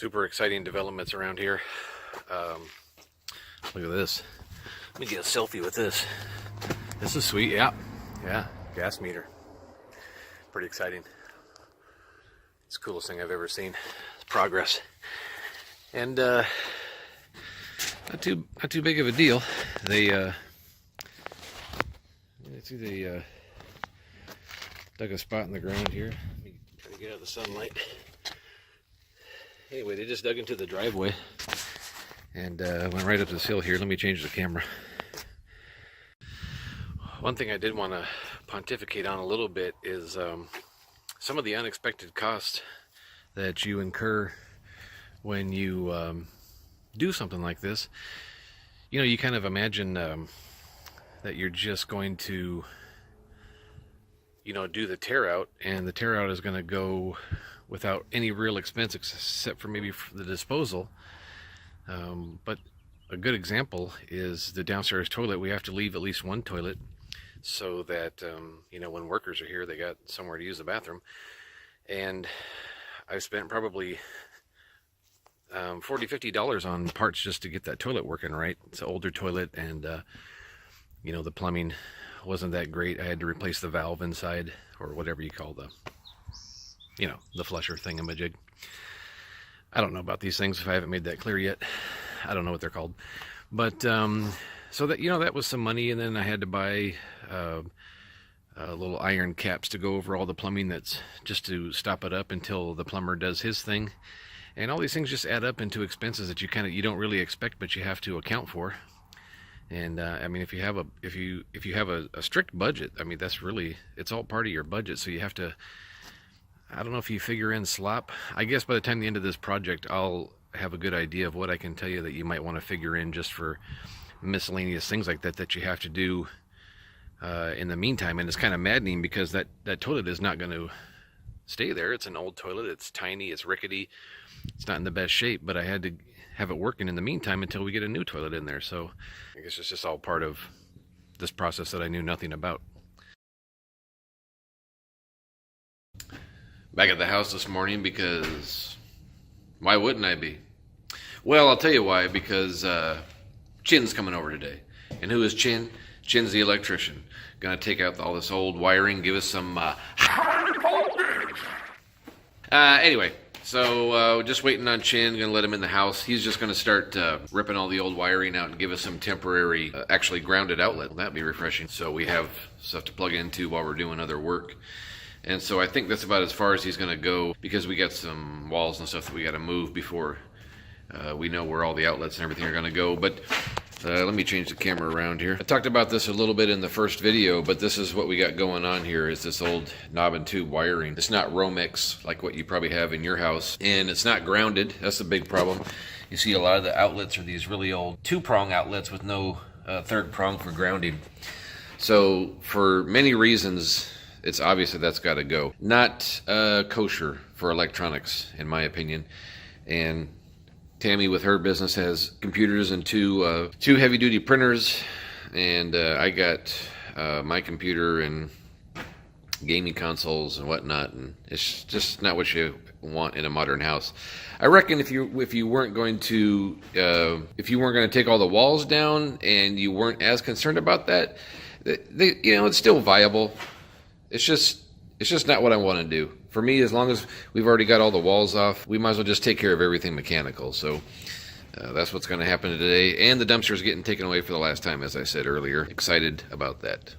Super exciting developments around here. Look at this. Let me get a selfie with this. This is sweet. Yeah, gas meter. Pretty exciting. It's the coolest thing I've ever seen. It's progress, and not too big of a deal. They dug a spot in the ground here. Let me try to get out of the sunlight. Anyway, they just dug into the driveway and went right up this hill here. Let me change the camera. One thing I did want to pontificate on a little bit is some of the unexpected costs that you incur when you do something like this. You know, you kind of imagine that you're just going to, do the tear out, and the tear out is going to go without any real expense except for maybe the disposal. But a good example is the downstairs toilet. We have to leave at least one toilet so that when workers are here, they got somewhere to use the bathroom. And I've spent probably $40–50 on parts just to get that toilet working right. It's an older toilet, and the plumbing wasn't that great. I had to replace the valve inside, or whatever you call the flusher thingamajig. I don't know about these things if I haven't made that clear yet. I don't know what they're called. But so that that was some money, and then I had to buy little iron caps to go over all the plumbing, that's just to stop it up until the plumber does his thing. And all these things just add up into expenses that you don't really expect, but you have to account for. And I mean, if you have a strict budget, I mean, it's all part of your budget. So you have to, I don't know if you figure in slop. I guess by the time the end of this project, I'll have a good idea of what I can tell you that you might want to figure in just for miscellaneous things like that you have to do in the meantime. And it's kind of maddening because that toilet is not going to stay there. It's an old toilet. It's tiny. It's rickety. It's not in the best shape, but I had to have it working in the meantime until we get a new toilet in there. So I guess it's just all part of this process that I knew nothing about. Back at the house this morning because why wouldn't I be? Well, I'll tell you why, because Chin's coming over today. And who is Chin? Chin's the electrician. Gonna take out all this old wiring, give us some anyway, so just waiting on Chin. Gonna let him in the house. He's just gonna start ripping all the old wiring out and give us some temporary actually grounded outlet. Well, that'd be refreshing, so we have stuff to plug into while we're doing other work. And so I think that's about as far as he's gonna go, because we got some walls and stuff that we gotta move before we know where all the outlets and everything are gonna go. But let me change the camera around here. I talked about this a little bit in the first video, but this is what we got going on here, is this old knob and tube wiring. It's not Romex like what you probably have in your house, and it's not grounded. That's the big problem. You see a lot of the outlets are these really old two-prong outlets with no third prong for grounding. So for many reasons, it's obvious that that's got to go. Not kosher for electronics, in my opinion. And Tammy, with her business, has computers and two heavy-duty printers, and I got my computer and gaming consoles and whatnot, and it's just not what you want in a modern house. I reckon if you weren't going to take all the walls down and you weren't as concerned about that, it's still viable. It's just not what I want to do. For me, as long as we've already got all the walls off, we might as well just take care of everything mechanical. So that's what's going to happen today. And the dumpster's getting taken away for the last time, as I said earlier. Excited about that.